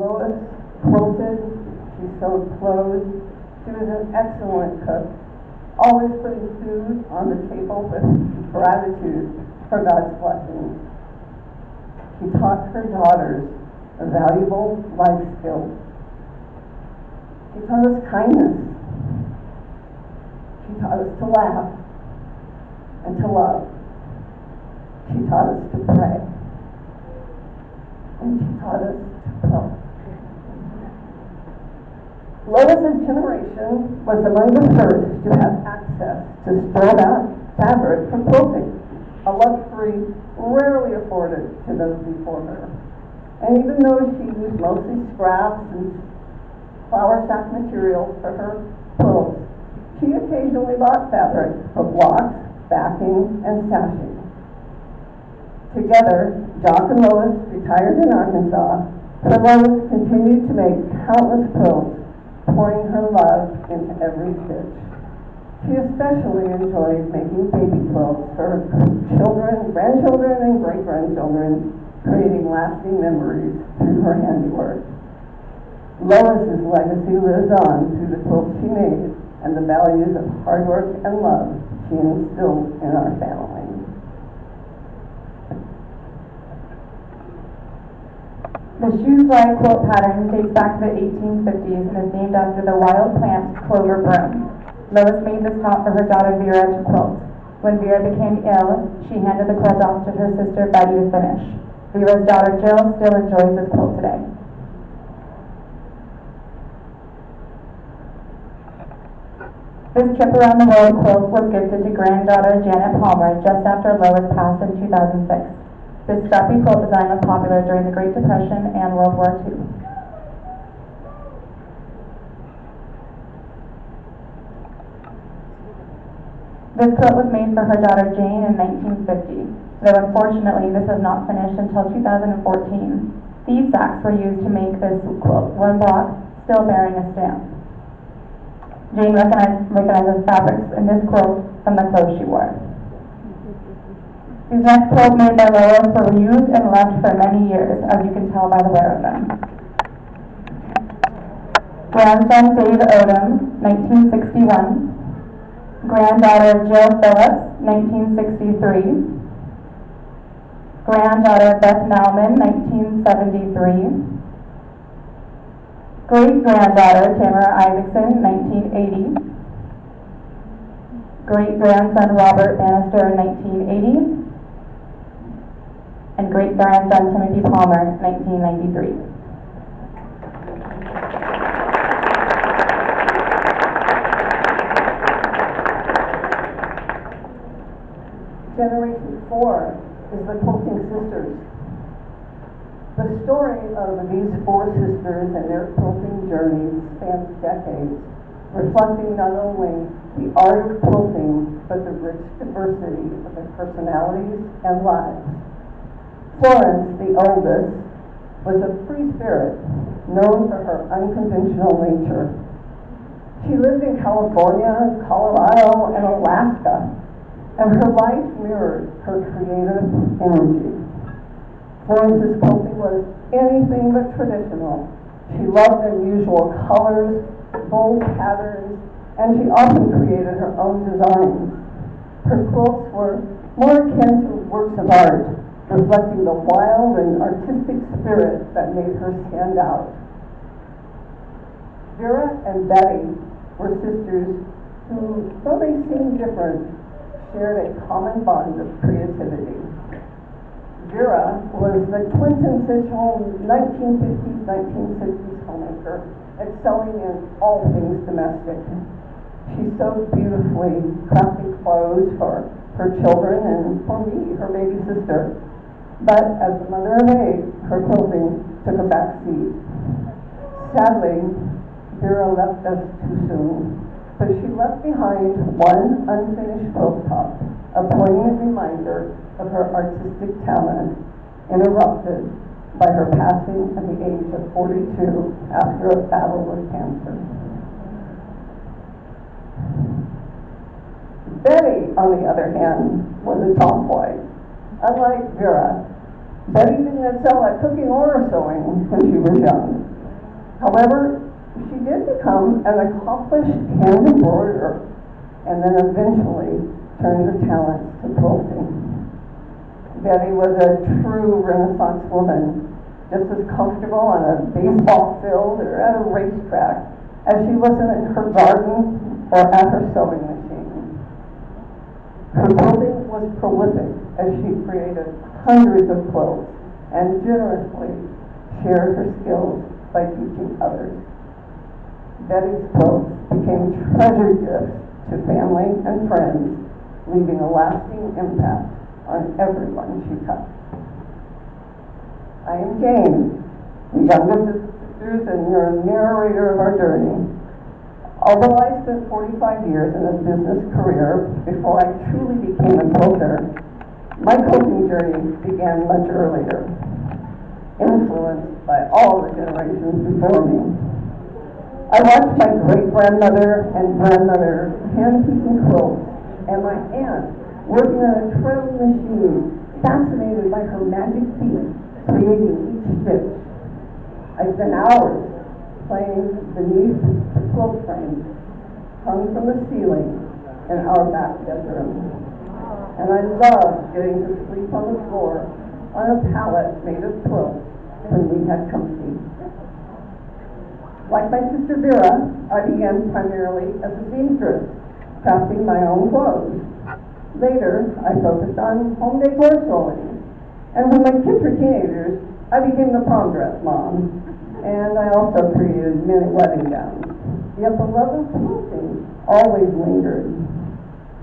Lois quilted, she sewed clothes, she was an excellent cook, always putting food on the table with gratitude for God's blessings. She taught her daughters a valuable life skill. She taught us kindness. She taught us to laugh and to love. She taught us to pray. And she taught us to quilt. Lois's generation was among the first to have access to store-bought fabric for quilting, a luxury rarely afforded to those before her. And even though she used mostly scraps and flour sack materials for her quilts, she occasionally bought fabric for blocks, backing, and sashing. Together, Jock and Lois retired in Arkansas, but Lois continued to make countless quilts, pouring her love into every stitch. She especially enjoyed making baby quilts for her children, grandchildren, and great-grandchildren, creating lasting memories through her handiwork. Lois's legacy lives on through the quilts she made and the values of hard work and love she instilled in our family. The shoe fly quilt pattern dates back to the 1850s and is named after the wild plant clover broom. Lois made this top for her daughter Vera to quilt. When Vera became ill, she handed the quilt off to her sister Betty to finish. Vera's daughter Jill still enjoys this quilt today. This trip around the world quilt was gifted to granddaughter Janet Palmer just after Lois passed in 2006. This scrappy quilt design was popular during the Great Depression and World War II. This quilt was made for her daughter Jane in 1950, though unfortunately this was not finished until 2014. These sacks were used to make this quilt, one block, still bearing a stamp. Jane recognizes fabrics in this quilt from the clothes she wore. These next quilts made by Lois were used and left for many years, as you can tell by the wear of them. Grandson Dave Odom, 1961. Granddaughter Jill Phillips, 1963. Granddaughter Beth Nauman, 1973. Great-granddaughter Tamara Isaacson, 1980. Great-grandson Robert Bannister, 1980. And great-grandson Timothy Palmer, 1993. Generation 4 is the Quilting Sisters. The story of these 4 sisters and their quilting journeys spans decades, reflecting not only the art of quilting, but the rich diversity of their personalities and lives. Florence, the oldest, was a free spirit, known for her unconventional nature. She lived in California, Colorado, and Alaska, and her life mirrored her creative energy. Florence's quilting was anything but traditional. She loved unusual colors, bold patterns, and she often created her own designs. Her quilts were more akin to works of art, reflecting the wild and artistic spirit that made her stand out. Vera and Betty were sisters who, though they seemed different, shared a common bond of creativity. Vera was the quintessential 1950s, 1960s homemaker, excelling in all things domestic. She sewed beautifully, crafting clothes for her children and for me, her baby sister. But as the mother of 8, her quilting took a back seat. Sadly, Vera left us too soon, but she left behind one unfinished quilt top, a poignant reminder of her artistic talent, interrupted by her passing at the age of 42 after a battle with cancer. Betty, on the other hand, was a tomboy. Unlike Vera, Betty didn't excel at cooking or sewing when she was young. However, she did become an accomplished hand embroiderer and then eventually turned her talents to quilting. Betty was a true Renaissance woman, just as comfortable on a baseball field or at a racetrack as she was in her garden or at her sewing machine. Her quilting was prolific as she created hundreds of quilts and generously shared her skills by teaching others. Betty's quilts became treasured gifts to family and friends, leaving a lasting impact on everyone she touched. I am Jane, the youngest of sisters and your narrator of our journey. Although I spent 45 years in a business career before I truly became a quilter, my quilting journey began much earlier, influenced by all the generations before me. I watched my great-grandmother and grandmother hand-piecing quilts, and my aunt working on a treadle machine, fascinated by her magic feet, creating each stitch. I spent hours playing beneath the quilt frames hung from the ceiling in our back bedroom. And I loved getting to sleep on the floor on a pallet made of quilts when we had company. Like my sister Vera, I began primarily as a seamstress, crafting my own clothes. Later, I focused on home decor sewing. And when my kids were teenagers, I became the prom dress mom. And I also created many wedding gowns. Yet the love of quilting always lingered.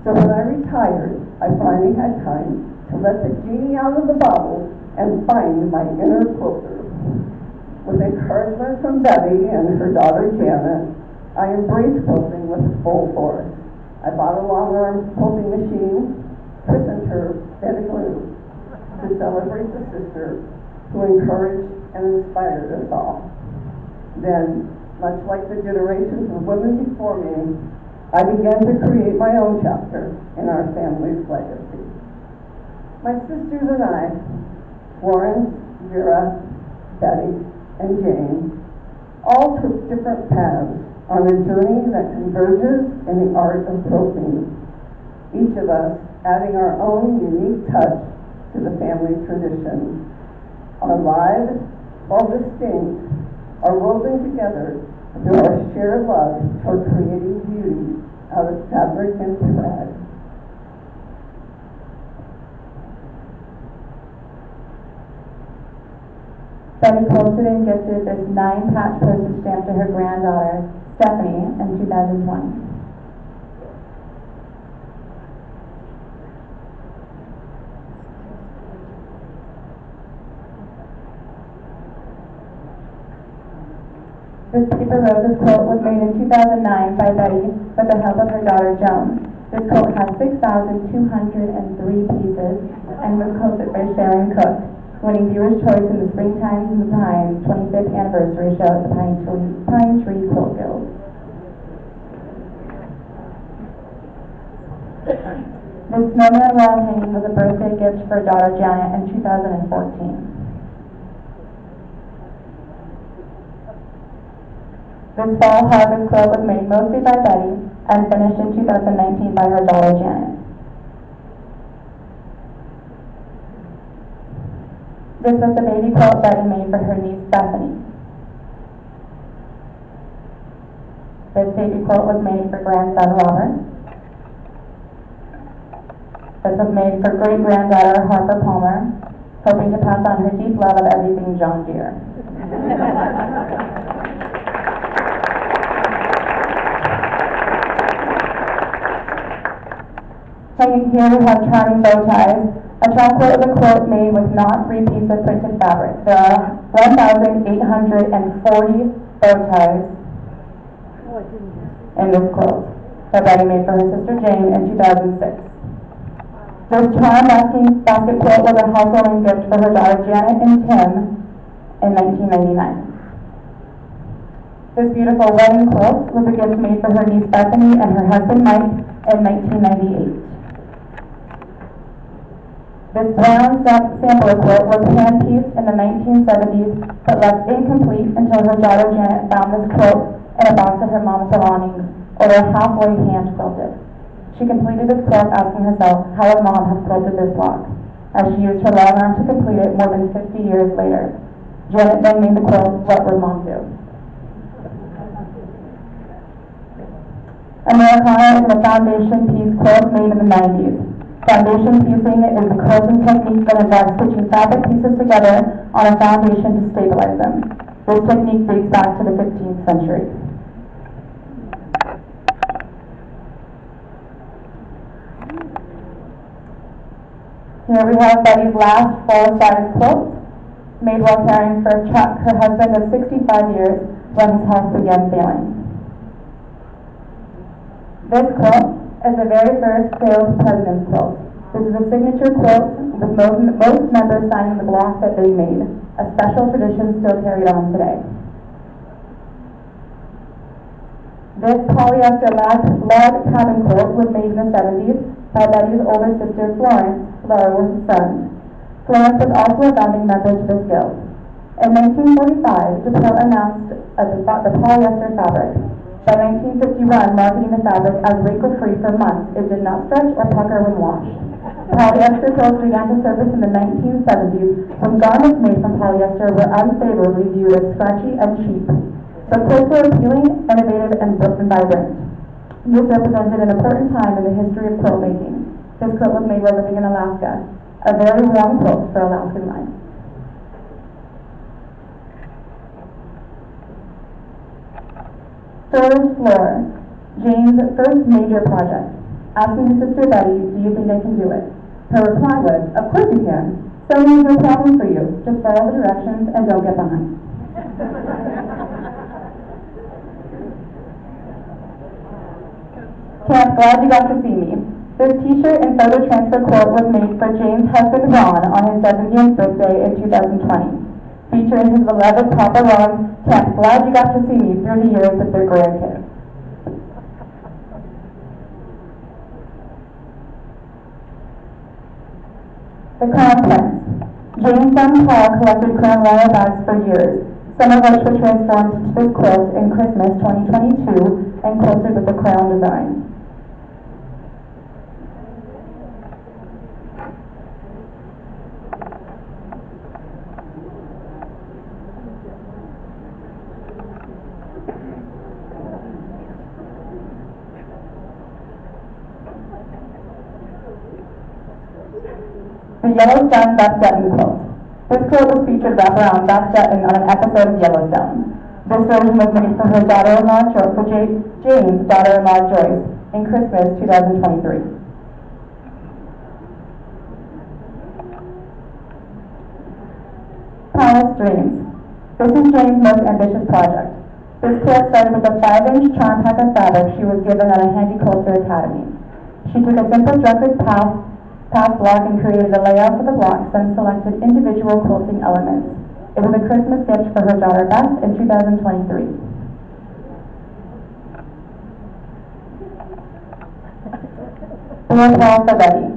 So when I retired, I finally had time to let the genie out of the bottle and find my inner quilter. With encouragement from Betty and her daughter Janet, I embraced quilting with full force. I bought a long-arm quilting machine, christened her Betty Lou, to celebrate the sister who encouraged and inspired us all. Then, much like the generations of women before me, I began to create my own chapter in our family's legacy. My sisters and I, Florence, Vera, Betty, and Jane, all took different paths on a journey that converges in the art of quilting, each of us adding our own unique touch to the family tradition. Our lives, while distinct, are woven together through our shared love toward creating beauty out of fabric and thread. Betty quilted and gifted this 9-patch postage stamp to her granddaughter, Stephanie, in 2001. This paper roses quilt was made in 2009 by Betty with the help of her daughter Joan. This quilt has 6,203 pieces and was quilted by Sharon Cook, winning Viewer's Choice in the Spring Times and the Pines 25th anniversary show at the Pine Tree Quilt Guild. This snowman wall hanging was a birthday gift for her daughter Janet in 2014. This fall harvest quilt was made mostly by Betty and finished in 2019 by her daughter Janet. This was the baby quilt Betty made for her niece Bethany. This baby quilt was made for grandson Robert. This was made for great-granddaughter Harper Palmer, hoping to pass on her deep love of everything John Deere. Hanging here we have charming bow ties. A charm quilt is a quilt made with not 3 pieces of printed fabric. There are 1,840 bow ties in this quilt that Betty made for her sister Jane in 2006. This charm basket quilt was a housewarming gift for her daughter Janet and Tim in 1999. This beautiful wedding quilt was a gift made for her niece Bethany and her husband Mike in 1998. This brown sampler quilt was hand-pieced in the 1970s, but left incomplete until her daughter Janet found this quilt in a box of her mom's belongings, over halfway hand-quilted. She completed this quilt asking herself how her mom had quilted this block, as she used her long arm to complete it more than 50 years later. Janet then named the quilt What Would Mom Do? Americana is a foundation piece quilt made in the 90s. Foundation piecing is a quilting technique that involves stitching fabric pieces together on a foundation to stabilize them. This technique dates back to the 15th century. Here we have Betty's last full-size quilt, made while caring for Chuck, her husband of 65 years, when his health began failing. This quilt is the very first failed president's quilt. This is a signature quilt with most members signing the block that they made, a special tradition still carried on today. This polyester log cabin quilt was made in the 70s by Betty's older sister Florence, Flora with a son. Florence was also a founding member to this guild. In 1945, DuPont announced the polyester fabric. By 1951, marketing the fabric as wrinkle-free for months, it did not stretch or pucker when washed. Polyester quilts began to surface in the 1970s when garments made from polyester were unfavorably viewed as scratchy and cheap. But quilts were appealing, innovative, and vibrant. This represented an important time in the history of quilt making. This quilt was made while living in Alaska, a very warm quilt for Alaskan life. First floor, Jane's first major project. Asking her sister Betty, do you think I can do it? Her reply was, of course you can. Sewing is no problem for you. Just follow the directions and don't get behind. Camp, glad you got to see me. This t-shirt and photo transfer quilt was made for Jane's husband Ron on his 70th birthday in 2020. Featuring his beloved Papa Ron, Camp, glad you got to see me through the years with their grandkids. The Crown Prince. Jane's son Paul collected crown royal bags for years, some of which were transformed to this quilt in Christmas 2022 and quilted with the crown design. The Yellowstone Buff Dutton quilt. This quilt was featured wraparound Buff Dutton on an episode of Yellowstone. This version was made for her daughter-in-law, for Jane's daughter-in-law Joyce, in Christmas 2023. Palace Dreams. This is Jane's most ambitious project. This quilt started with a 5-inch charm pack of fabric she was given at a Handy Quilter Academy. She took a simple drunkard's path block and created a layout for the blocks, then selected individual quilting elements. It was a Christmas gift for her daughter Beth in 2023. Wall for Betty.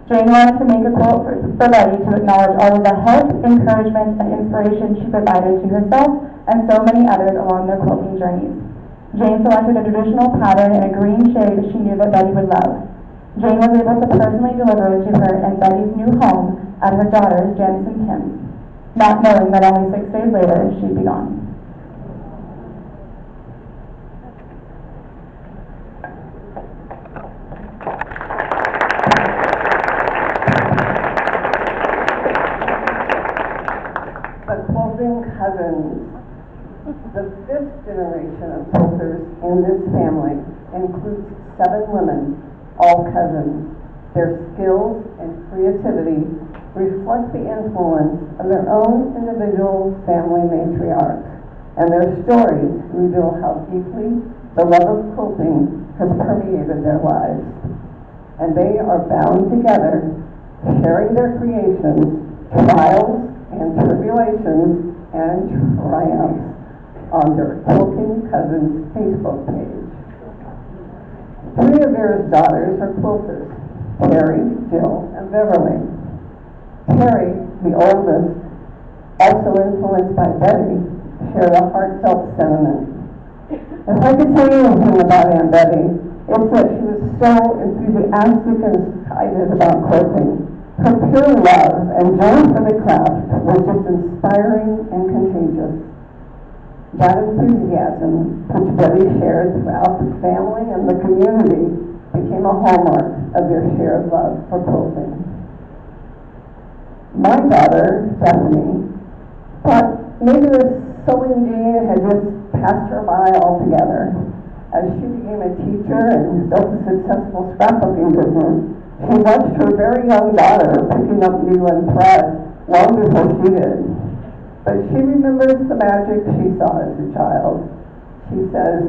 Jane wanted to make a quilt for Betty to acknowledge all of the help, encouragement, and inspiration she provided to herself and so many others along their quilting journeys. Jane selected a traditional pattern in a green shade she knew that Betty would love. Jane was able to personally deliver it to her in Betty's new home at her daughter's, Janice and Tim's, not knowing that only 6 days later she'd be gone. The Quilting Cousins. The 5th generation of quilters in this family includes 7 women, all cousins. Their skills and creativity reflect the influence of their own individual family matriarchs, and their stories reveal how deeply the love of quilting has permeated their lives. And they are bound together, sharing their creations, trials and tribulations, and triumphs on their Quilting Cousins Facebook page. 3 of Vera's daughters are quilters, Terry, Jill, and Beverly. Carrie, the oldest, also influenced by Betty, shared a heartfelt sentiment. If I could say anything about Aunt Betty, it's that she was so enthusiastic and excited about quilting. Her pure love and joy for the craft was just inspiring and contagious. That enthusiasm, which Betty shared throughout the family and the community, became a hallmark of their shared love for quilting. My daughter, Stephanie, thought maybe the sewing gene had just passed her by altogether. As she became a teacher and built a successful scrapbooking business, she watched her very young daughter picking up needle and thread long before she did. But she remembers the magic she saw as a child. She says,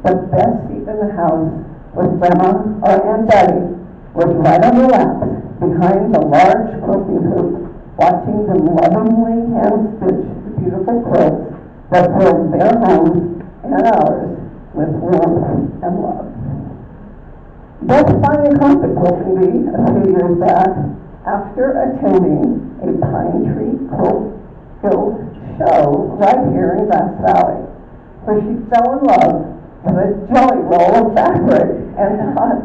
the best seat in the house with Grandma or Aunt Betty was right on the lap behind the large quilting hoop, watching them lovingly hand-stitch the beautiful quilts that filled their homes and ours with warmth and love. Beth finally come to Quilting Bee a few years back after attending a pine tree quilt guild show right here in Grass Valley, where she fell in love with a jelly roll of fabric and thought,